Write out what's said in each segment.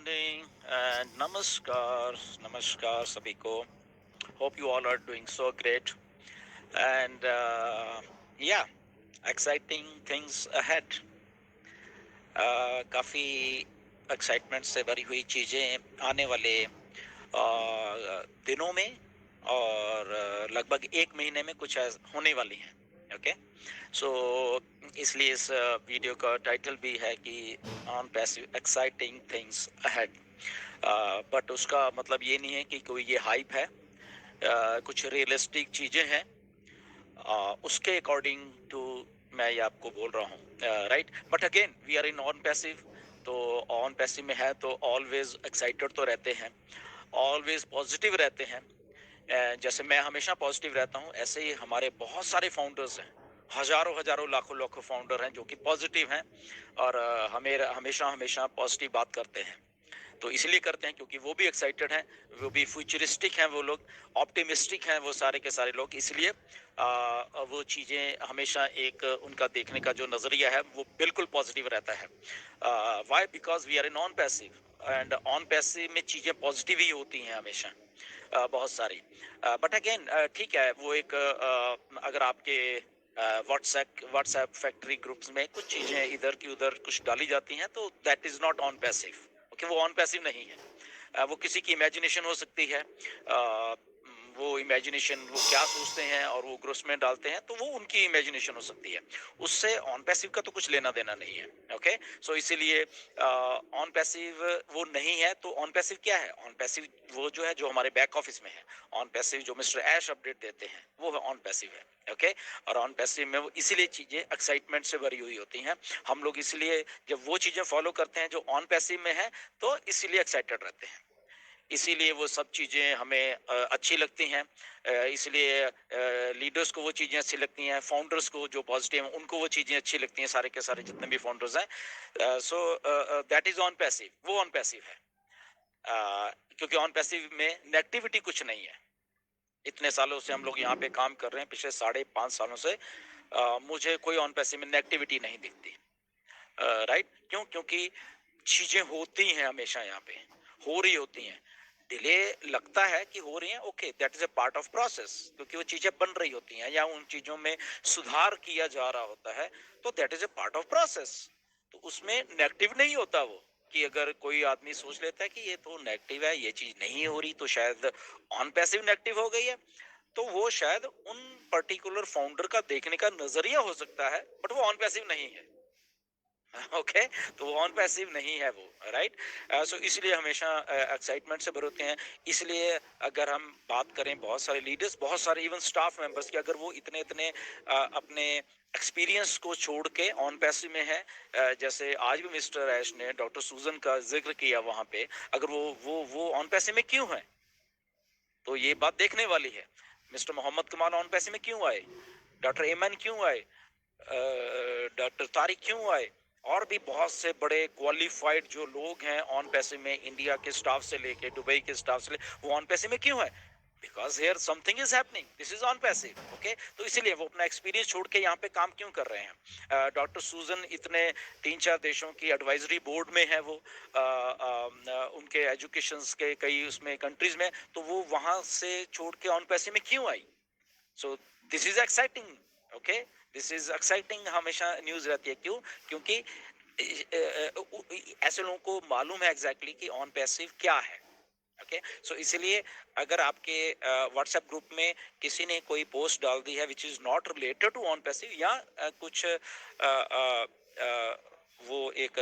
morning and namaskar सभी को. Hope you all are doing so great and yeah, exciting things ahead. काफ़ी excitement से भरी हुई चीज़ें आने वाले दिनों में और लगभग एक महीने में कुछ होने वाली हैं. ओके, सो इसलिए इस वीडियो का टाइटल भी है कि on passive exciting things ahead. But उसका मतलब ये नहीं है कि कोई ये हाइप है. कुछ रियलिस्टिक चीज़ें हैं, उसके अकॉर्डिंग टू मैं ये आपको बोल रहा हूँ. Right, but again we are in OnPassive. तो ऑन पैसिव में है तो ऑलवेज एक्साइटेड तो रहते हैं, ऑलवेज पॉजिटिव रहते हैं. जैसे मैं हमेशा पॉजिटिव रहता हूँ, ऐसे ही हमारे बहुत सारे फाउंडर्स हैं, हजारों हजारों लाखों लाखों फाउंडर हैं जो कि पॉजिटिव हैं और हमें हमेशा हमेशा पॉजिटिव बात करते हैं. तो इसलिए करते हैं क्योंकि वो भी एक्साइटेड हैं, वो भी फ्यूचरिस्टिक हैं, वो लोग ऑप्टिमिस्टिक हैं, वो सारे के सारे लोग. इसलिए वो चीज़ें हमेशा एक उनका देखने का जो नज़रिया है वो बिल्कुल पॉजिटिव रहता है. Why? Because we are in OnPassive and on passive में चीज़ें पॉजिटिव ही होती हैं हमेशा, बहुत सारी. बट अगेन ठीक है, वो एक अगर आपके व्हाट्सएप फैक्ट्री ग्रुप्स में कुछ चीज़ें इधर की उधर कुछ डाली जाती हैं तो that is not on passive. Okay, वो ऑन पैसिव नहीं है. वो किसी की इमेजिनेशन हो सकती है. वो इमेजिनेशन वो क्या सोचते हैं और वो ग्रुप्स में डालते हैं तो वो उनकी इमेजिनेशन हो सकती है, उससे ऑन पैसिव का तो कुछ लेना देना नहीं है. ओके, सो इसीलिए ऑन पैसिव वो नहीं है. तो ऑन पैसिव क्या है? ऑन पैसिव वो जो है जो हमारे बैक ऑफिस में है. ऑन पैसिव जो मिस्टर ऐश अपडेट देते हैं वो ऑन पैसिव है. ओके, और ऑन पैसिव में वो इसीलिए चीज़ें एक्साइटमेंट से भरी हुई होती हैं. हम लोग इसलिए जब वो चीज़ें फॉलो करते हैं जो ऑन पैसिव में है तो इसीलिए एक्साइटेड रहते हैं, इसीलिए वो सब चीज़ें हमें अच्छी लगती हैं. इसलिए लीडर्स को वो चीज़ें अच्छी लगती हैं, फाउंडर्स को जो पॉजिटिव हैं उनको वो चीज़ें अच्छी लगती हैं, सारे के सारे जितने भी फाउंडर्स हैं. So that is on passive. वो ऑन पैसिव है क्योंकि ऑन पैसिव में नेगेटिविटी कुछ नहीं है. इतने सालों से हम लोग यहाँ पे काम कर रहे हैं, पिछले 5.5 सालों से मुझे कोई ऑन पैसिव में नेगेटिविटी नहीं दिखती. राइट, क्यों? क्योंकि चीज़ें होती हैं हमेशा, यहाँ पे हो रही होती हैं. डिले लगता है कि हो रही हैं, okay, that is a part of process, क्योंकि वो चीज़ें बन रही होती हैं या उन चीज़ों में सुधार किया जा रहा होता है, तो that is a part of process. तो उसमें नेगेटिव नहीं होता वो, कि अगर कोई आदमी सोच लेता है कि ये तो नेगेटिव है, ये चीज़ नहीं हो रही तो शायद ऑन पैसिव नेगेटिव हो गई है, तो वो शायद उन पर्टिकुलर फाउंडर का देखने का नजरिया हो सकता है, बट वो ऑन पैसिव नहीं है. ओके, तो वो ऑन पैसिव नहीं है वो. राइट, सो इसलिए हमेशा एक्साइटमेंट से भरे होते हैं. इसलिए अगर हम बात करें बहुत सारे लीडर्स, बहुत सारे इवन स्टाफ मेंबर्स की, अगर वो इतने इतने अपने एक्सपीरियंस को छोड़ के ऑन पैसिव में है, जैसे आज भी मिस्टर ऐश ने डॉक्टर सूजन का जिक्र किया वहां पे, अगर वो ऑन पैसिव में क्यों है तो ये बात देखने वाली है. मिस्टर मोहम्मद कमाल ऑन पैसिव में क्यों आए, डॉक्टर एमन क्यों आए, डॉक्टर तारिक क्यों आए, और भी बहुत से बड़े क्वालिफाइड जो लोग हैं ऑन पैसिव में, इंडिया के स्टाफ से लेके दुबई के स्टाफ से वो ऑन पैसिव में क्यों है? Because here something is happening, this is OnPassive. Okay, तो इसीलिए वो अपना एक्सपीरियंस छोड़ के यहाँ पे काम क्यों कर रहे हैं. डॉक्टर सूजन इतने 3-4 देशों की एडवाइजरी बोर्ड में है, वो उनके एजुकेशन के कई उसमें कंट्रीज में, तो वो वहां से छोड़ के ऑन पैसिव में क्यों आई? So this is exciting. Okay, this is exciting हमेशा न्यूज रहती है. क्यों? क्योंकि ऐसे लोगों को मालूम है एग्जैक्टली कि ऑन पैसिव क्या है. ओके, सो इसलिए अगर आपके व्हाट्सएप ग्रुप में किसी ने कोई पोस्ट डाल दी है which is not related to OnPassive, या कुछ वो एक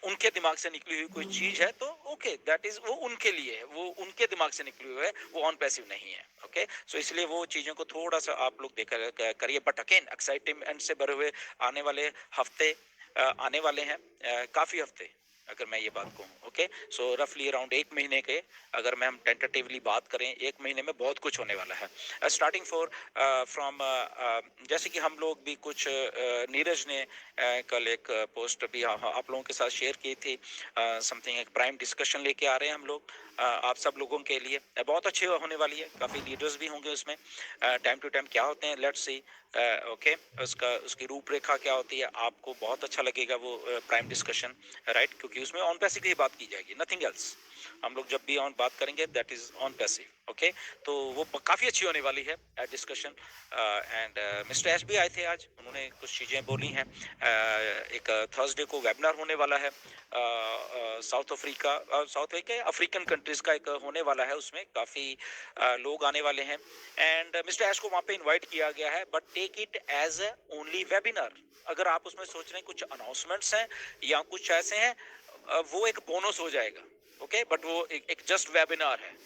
उनके दिमाग से निकली हुई कोई चीज है, तो ओके, दैट इज वो उनके लिए है, वो उनके दिमाग से निकली हुई है, वो ऑन पैसिव नहीं है. ओके, सो इसलिए वो चीजों को थोड़ा सा आप लोग देखा करिए. बट अगेन एक्साइटमेंट से भरे हुए आने वाले हफ्ते आने वाले हैं, काफी हफ्ते अगर मैं ये बात कहूँ. ओके, सो रफली अराउंड एक महीने के, अगर मैं हम टेंटेटिवली बात करें, एक महीने में बहुत कुछ होने वाला है. स्टार्टिंग फ्रॉम जैसे कि हम लोग भी कुछ नीरज ने कल एक पोस्ट भी आप लोगों के साथ शेयर की थी. समथिंग एक प्राइम डिस्कशन लेके आ रहे हैं हम लोग आप सब लोगों के लिए. बहुत अच्छी होने वाली है, काफ़ी लीडर्स भी होंगे उसमें. टाइम टू टाइम क्या होते हैं, लेट्स सी. ओके, उसका उसकी रूपरेखा क्या होती है, आपको बहुत अच्छा लगेगा वो प्राइम डिस्कशन, राइट, क्योंकि उसमें ऑन पैसिव की ही बात की जाएगी, नथिंग एल्स। हम लोग जब भी ऑन बात करेंगे that is OnPassive, okay. तो वो काफी अच्छी होने वाली है डिस्कशन। एंड मिस्टर एस भी आए थे आज, उन्होंने कुछ चीजें बोली हैं। एक थर्सडे को वेबिनार होने वाला है south Africa, south African countries का एक होने वाला है, उसमें काफी लोग आने वाले हैं। एंड मिस्टर एश को वहां पे इनवाइट किया गया है, but take it as only webinar. अगर आप उसमें सोच रहे हैं कुछ अनाउंसमेंट्स हैं या कुछ ऐसे हैं, वो एक बोनस हो जाएगा, ओके, बट वो एक जस्ट वेबिनार है।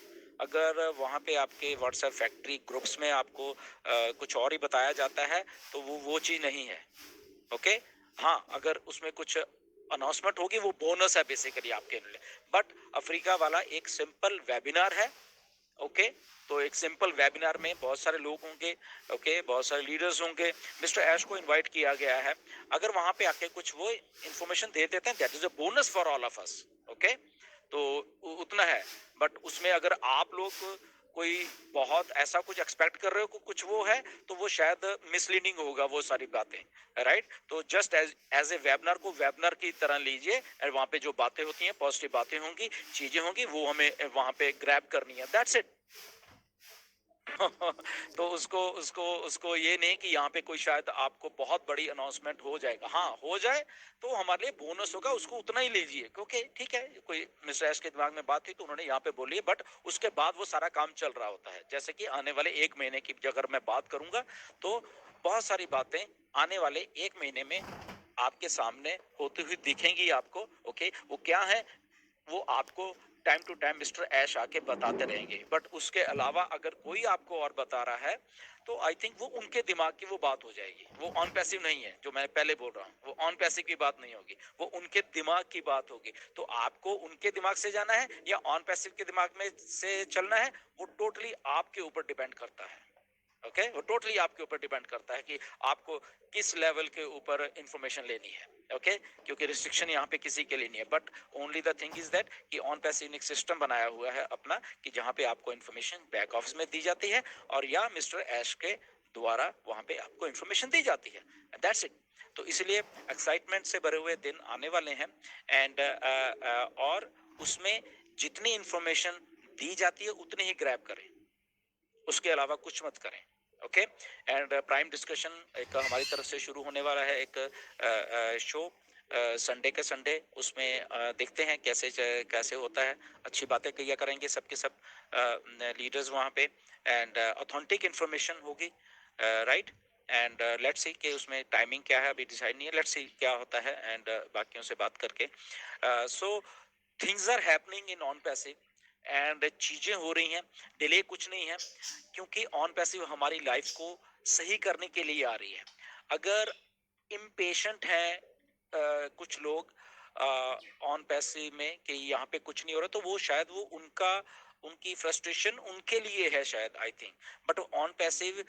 अगर वहाँ पे आपके व्हाट्सएप फैक्ट्री ग्रुप्स में आपको कुछ और ही बताया जाता है तो वो चीज़ नहीं है, ओके। हाँ, अगर उसमें कुछ अनाउंसमेंट होगी वो बोनस है बेसिकली आपके लिए, बट अफ्रीका वाला एक सिंपल वेबिनार है, ओके। तो एक सिंपल वेबिनार में बहुत सारे लोग होंगे, ओके, बहुत सारे लीडर्स होंगे। मिस्टर ऐश को इनवाइट किया गया है। अगर वहां पे आके कुछ वो इंफॉर्मेशन दे देते हैं that is a bonus for all of us, okay. तो उतना है, बट उसमें अगर आप लोग कोई बहुत ऐसा कुछ एक्सपेक्ट कर रहे हो कुछ वो है, तो वो शायद मिसलीडिंग होगा वो सारी बातें, राइट। तो जस्ट एज ए वेबिनार को वेबिनार की तरह लीजिए, और वहां पे जो बातें होती हैं, पॉजिटिव बातें होंगी, चीजें होंगी, वो हमें वहां पे ग्रैब करनी है, दैट्स इट। तो उसको उसको उसको ये नहीं कि यहाँ पे कोई शायद आपको बहुत बड़ी अनाउंसमेंट हो जाएगा, हाँ हो जाए तो हमारे लिए बोनस होगा, उसको उतना ही लीजिए, क्योंकि ठीक है, कोई मिस्टर एस के दिमाग में बात थी तो उन्होंने यहाँ पे बोली है, बट उसके बाद वो सारा काम चल रहा होता है। जैसे कि आने वाले एक महीने की अगर मैं बात करूंगा तो बहुत सारी बातें आने वाले एक महीने में आपके सामने होती हुई दिखेंगी आपको, ओके। वो क्या है, वो आपको टाइम टू टाइम मिस्टर ऐश आके बताते रहेंगे, बट उसके अलावा अगर कोई आपको और बता रहा है तो आई थिंक वो उनके दिमाग की वो बात हो जाएगी, वो ऑन पैसिव नहीं है, जो मैं पहले बोल रहा हूँ, वो ऑन पैसिव की बात नहीं होगी, वो उनके दिमाग की बात होगी। तो आपको उनके दिमाग से जाना है या ऑन पैसिव के दिमाग में से चलना है, वो टोटली आपके ऊपर डिपेंड करता है, ओके। वो टोटली आपके ऊपर डिपेंड करता है कि आपको किस लेवल के ऊपर इंफॉर्मेशन लेनी है, ओके। क्योंकि रिस्ट्रिक्शन यहाँ पे किसी के लिए नहीं है, but only the thing is that कि ऑन पैसिव एक सिस्टम बनाया हुआ है अपना, कि जहाँ पे आपको इंफॉर्मेशन बैक ऑफिस में दी जाती है और या मिस्टर ऐश के द्वारा वहां पे आपको इंफॉर्मेशन दी जाती है, दैट्स इट। तो इसलिए एक्साइटमेंट से भरे हुए दिन आने वाले हैं। एंड और उसमें जितनी इंफॉर्मेशन दी जाती है उतनी ही ग्रैब करें, उसके अलावा कुछ मत करें, ओके। एंड प्राइम डिस्कशन एक हमारी तरफ से शुरू होने वाला है, एक शो संडे के संडे, उसमें देखते हैं कैसे कैसे होता है। अच्छी बातें किया करेंगे सबके सब लीडर्स वहाँ पे, एंड ऑथेंटिक इंफॉर्मेशन होगी, राइट। एंड लेट्स सी कि उसमें टाइमिंग क्या है, अभी डिसाइड नहीं है, लेट्स सी क्या होता है। एंड बाकियों से बात करके so things are happening in OnPassive, and चीजें हो रही हैं, डिले कुछ नहीं है, क्योंकि ऑन पैसिव हमारी लाइफ को सही करने के लिए आ रही है। अगर इम्पेशेंट है कुछ लोग ऑन पैसिव में कि यहाँ पे कुछ नहीं हो रहा, तो वो शायद वो उनका उनकी फ्रस्ट्रेशन उनके लिए है शायद, I think. But on passive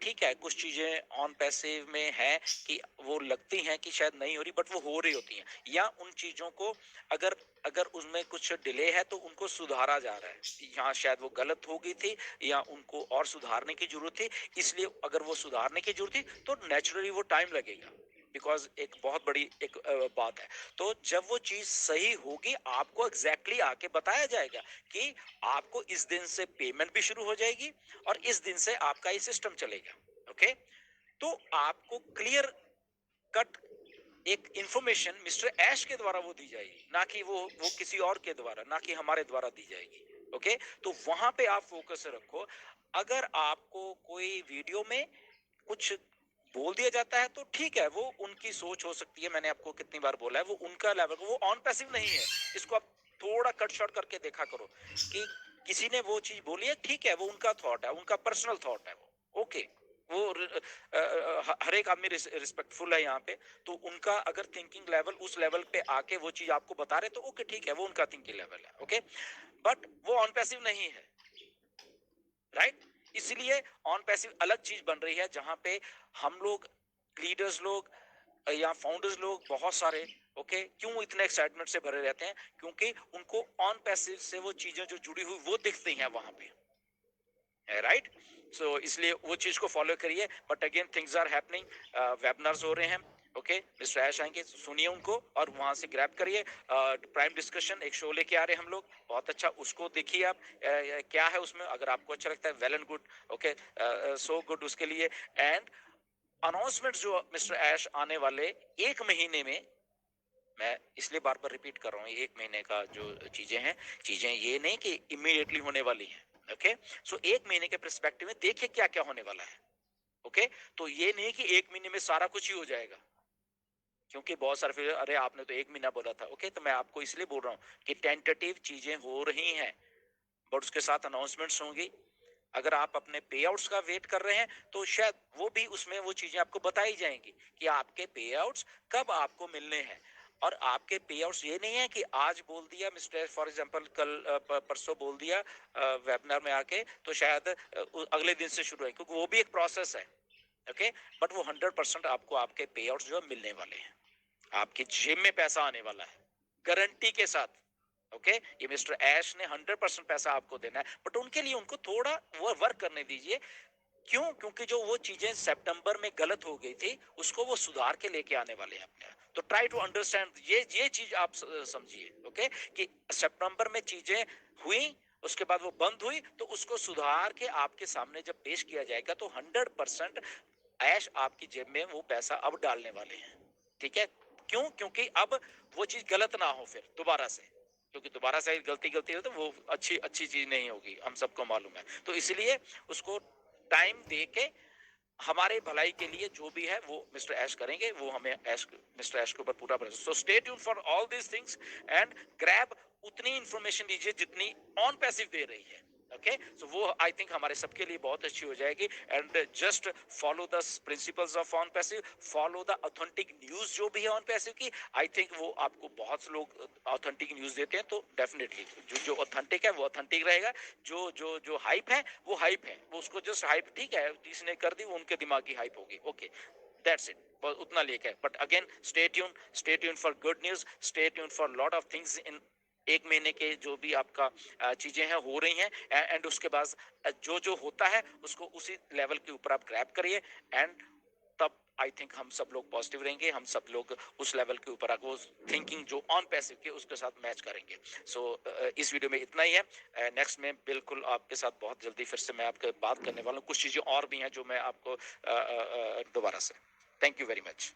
ठीक है, कुछ चीजें ऑन पैसिव में है कि वो लगती हैं कि शायद नहीं हो रही, बट वो हो रही होती हैं, या उन चीजों को अगर अगर उसमें कुछ डिले है तो उनको सुधारा जा रहा है, यहाँ शायद वो गलत हो गई थी या उनको और सुधारने की जरूरत थी, इसलिए अगर वो सुधारने की जरूरत थी तो नेचुरली वो टाइम लगेगा, बिकॉज एक बहुत बड़ी एक बात है। तो जब वो चीज सही होगी आपको एग्जैक्टली आके बताया जाएगा कि आपको इस दिन से पेमेंट भी शुरू हो जाएगी और इस दिन से आपका ये सिस्टम चलेगा, ओके। तो आपको क्लियर कट एक इंफॉर्मेशन मिस्टर ऐश के द्वारा वो दी जाएगी, ना कि वो किसी और के द्वारा, ना कि हमारे द्वारा दी जाएगी, ओके। तो वहां पे आप फोकस रखो। अगर आपको कोई वीडियो में कुछ बोल दिया जाता है तो ठीक है, वो उनकी सोच हो सकती है, मैंने आपको कितनी बार बोला है, वो उनका लेवल, वो ऑन पैसिव नहीं है। इसको आप थोड़ा कट शॉर्ट करके देखा करो कि किसी ने वो चीज बोली है, ठीक है, वो उनका थॉट है, उनका पर्सनल थॉट है, वो ओके। वो हर एक आदमी रिस्पेक्टफुल है यहाँ पे, तो उनका अगर थिंकिंग लेवल उस लेवल पे आके वो चीज आपको बता रहे तो ओके, ठीक है, वो उनका थिंकिंग लेवल है, ओके। बट वो ऑन पैसिव नहीं है, राइट। इसलिए ऑन पैसिव अलग चीज बन रही है, जहां पे हम लोग लीडर्स लोग या फाउंडर्स लोग बहुत सारे, ओके, क्यों इतने एक्साइटमेंट से भरे रहते हैं, क्योंकि उनको ऑन पैसिव से वो चीजें जो जुड़ी हुई वो दिखती हैं वहां पे, है, राइट। सो इसलिए वो चीज को फॉलो करिए। But again things are happening, webinars हो रहे हैं। ओके, मिस्टर ऐश आएंगे, सुनिए उनको और वहां से ग्रैब करिए। प्राइम डिस्कशन एक शो लेके आ रहे हैं हम लोग, बहुत अच्छा, उसको देखिए आप। क्या है उसमें, अगर आपको अच्छा लगता है well and good, okay, so good उसके लिए। एंड अनाउंसमेंट जो मिस्टर ऐश आने वाले 1 महीने में, मैं इसलिए बार बार रिपीट कर रहा हूँ, 1 महीने का जो चीजें हैं, चीजें ये नहीं कि इमीडिएटली होने वाली हैं। ओके, सो 1 महीने के पर्सपेक्टिव में देखिए क्या क्या होने वाला है। ओके, तो ये नहीं कि 1 महीने में सारा कुछ ही हो जाएगा, क्योंकि बहुत सारे फिर अरे आपने तो 1 महीना बोला था। ओके, तो मैं आपको इसलिए बोल रहा हूँ कि टेंटेटिव चीजें हो रही हैं, बट उसके साथ अनाउंसमेंट्स होंगी। अगर आप अपने पे आउट्स का वेट कर रहे हैं तो शायद वो भी उसमें वो चीजें आपको बताई जाएंगी कि आपके पे आउट्स कब आपको मिलने हैं। और आपके पे आउट्स ये नहीं है कि आज बोल दिया मिस्टर, फॉर एग्जांपल कल परसों बोल दिया वेबिनार में आके, तो शायद अगले दिन से शुरू है, क्योंकि वो भी एक प्रोसेस है। ओके, बट वो 100% आपको आपके पे आउट्स जो मिलने वाले हैं, आपकी जेब में पैसा आने वाला है गारंटी के साथ। ओके, ये मिस्टर ऐश ने 100% पैसा आपको देना है, बट उनके लिए उनको थोड़ा वो वर्क करने दीजिए। क्यों? क्योंकि जो वो चीजें सितंबर में गलत हो गई थी, उसको वो सुधार के लेके आने वाले हैं अपने। तो ट्राई टू अंडरस्टैंड ये चीज आप समझिए। ओके, कि सितंबर में चीजें हुई, उसके बाद वो बंद हुई, तो उसको सुधार के आपके सामने जब पेश किया जाएगा तो 100% ऐश आपकी जेब में वो पैसा अब डालने वाले हैं। ठीक है? क्यों? क्योंकि अब वो चीज गलत ना हो फिर दोबारा से, क्योंकि दोबारा से गलती गलती हो तो वो अच्छी अच्छी चीज नहीं होगी, हम सबको मालूम है। तो इसलिए उसको टाइम दे के हमारे भलाई के लिए जो भी है वो मिस्टर ऐश करेंगे, वो हमें ऐश, मिस्टर ऐश के ऊपर पूरा भरोसा। So stay tune for all this things and grab उतनी इंफॉर्मेशन दीजिए जितनी ऑन पैसिव दे रही है। ओके, सो वो आई थिंक हमारे सबके लिए बहुत अच्छी हो जाएगी। And just follow the principles of on passive, follow the authentic news जो भी है ऑन पैसिव की। आई थिंक वो आपको, बहुत से लोग ऑथेंटिक न्यूज देते हैं, तो डेफिनेटली जो ऑथेंटिक है वो ऑथेंटिक रहेगा। जो जो जो हाइप है वो हाइप है, वो उसको जस्ट हाइप, ठीक है, किसी ने कर दी, वो उनके दिमाग की हाइप होगी। ओके, दैट्स इट, बस उतना लेके। But again stay tune for good news, stay tune for lot of things in 1 महीने के जो भी आपका चीजें हैं हो रही हैं। एंड उसके बाद जो जो होता है उसको उसी लेवल के ऊपर आप ग्रैब करिए। एंड तब आई थिंक हम सब लोग पॉजिटिव रहेंगे, हम सब लोग उस लेवल के ऊपर वो थिंकिंग जो ऑन पैसिव के उसके साथ मैच करेंगे। सो इस वीडियो में इतना ही है। नेक्स्ट में बिल्कुल आपके साथ बहुत जल्दी फिर से मैं आपके बात करने वाला हूँ, कुछ चीजें और भी हैं जो मैं आपको दोबारा से। Thank you very much.